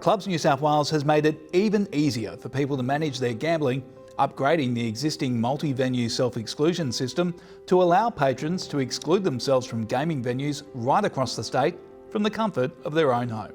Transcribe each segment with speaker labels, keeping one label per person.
Speaker 1: Clubs New South Wales has made it even easier for people to manage their gambling, upgrading the existing multi-venue self-exclusion system to allow patrons to exclude themselves from gaming venues right across the state from the comfort of their own home.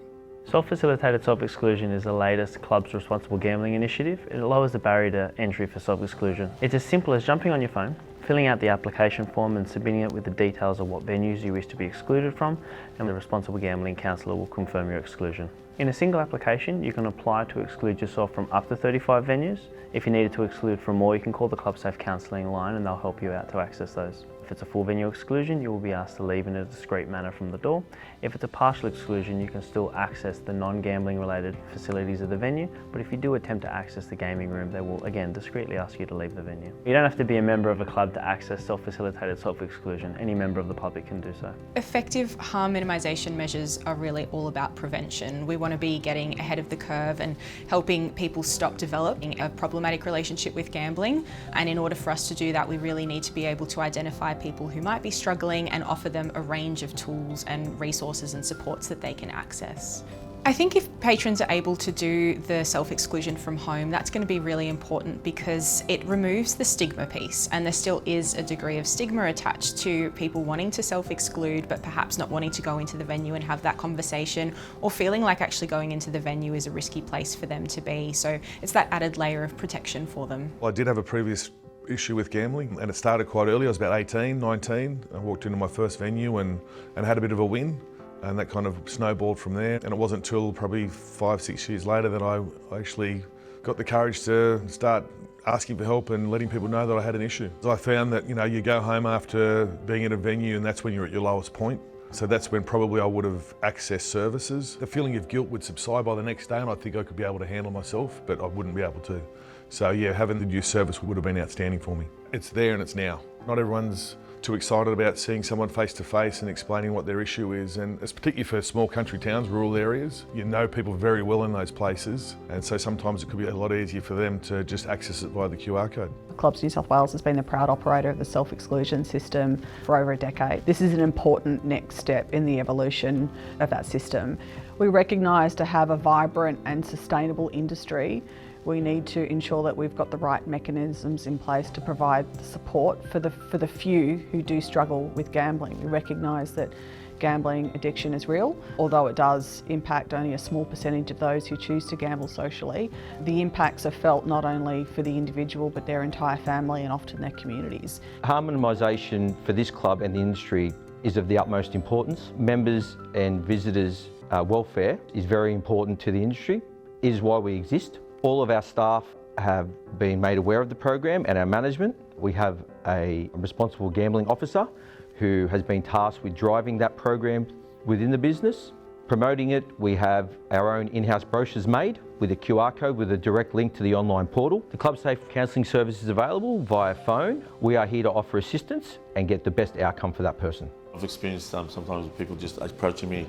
Speaker 2: Self-Facilitated Self-Exclusion is the latest Club's responsible gambling initiative. It lowers the barrier to entry for self-exclusion. It's as simple as jumping on your phone, filling out the application form and submitting it with the details of what venues you wish to be excluded from, and the responsible gambling counsellor will confirm your exclusion. In a single application, you can apply to exclude yourself from up to 35 venues. If you needed to exclude from more, you can call the ClubSafe counselling line and they'll help you out to access those. If it's a full venue exclusion, you will be asked to leave in a discreet manner from the door. If it's a partial exclusion, you can still access the non-gambling related facilities of the venue, but if you do attempt to access the gaming room, they will again discreetly ask you to leave the venue. You don't have to be a member of a club to access self-facilitated self-exclusion. Any member of the public can do so.
Speaker 3: Effective harm minimisation measures are really all about prevention. We want to be getting ahead of the curve and helping people stop developing a problematic relationship with gambling. And in order for us to do that, we really need to be able to identify people who might be struggling and offer them a range of tools and resources and supports that they can access. I think if patrons are able to do the self-exclusion from home, that's going to be really important because it removes the stigma piece, and there still is a degree of stigma attached to people wanting to self-exclude but perhaps not wanting to go into the venue and have that conversation, or feeling like actually going into the venue is a risky place for them to be. So it's that added layer of protection for them.
Speaker 4: Well, I did have a previous issue with gambling, and it started quite early. I was about 18, 19. I walked into my first venue and had a bit of a win, and that kind of snowballed from there. And it wasn't till probably 5-6 years later that I actually got the courage to start asking for help and letting people know that I had an issue. I found that, you go home after being at a venue and that's when you're at your lowest point. So that's when probably I would have accessed services. The feeling of guilt would subside by the next day, and I think I could be able to handle myself, but I wouldn't be able to. So yeah, having the new service would have been outstanding for me. It's there and it's now. Not everyone's too excited about seeing someone face to face and explaining what their issue is, and it's particularly for small country towns, rural areas. You know people very well in those places, and so sometimes it could be a lot easier for them to just access it via the QR code.
Speaker 5: Clubs New South Wales has been the proud operator of the self-exclusion system for over a decade. This is an important next step in the evolution of that system. We recognise to have a vibrant and sustainable industry, we need to ensure that we've got the right mechanisms in place to provide the support for the few who do struggle with gambling. We recognise that gambling addiction is real, although it does impact only a small percentage of those who choose to gamble socially. The impacts are felt not only for the individual but their entire family and often their communities.
Speaker 6: Harm minimisation for this club and the industry is of the utmost importance. Members and visitors' welfare is very important to the industry. It is why we exist. All of our staff have been made aware of the program and our management. We have a responsible gambling officer who has been tasked with driving that program within the business. Promoting it, we have our own in-house brochures made with a QR code with a direct link to the online portal. The ClubSafe counselling service is available via phone. We are here to offer assistance and get the best outcome for that person.
Speaker 7: I've experienced sometimes people just approaching me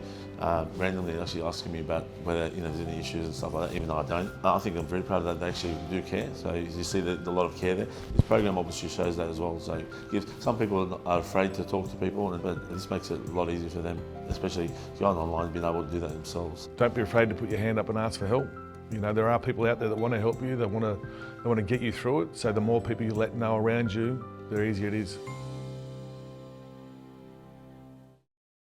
Speaker 7: randomly, actually asking me about whether there's any issues and stuff like that, even though I don't. I think I'm very proud of that. They actually do care. So you see a lot of care there. This program obviously shows that as well. So some people are afraid to talk to people, but this makes it a lot easier for them, especially going online, being able to do that themselves.
Speaker 4: Don't be afraid to put your hand up and ask for help. There are people out there that want to help you. They want to get you through it. So the more people you let know around you, the easier it is.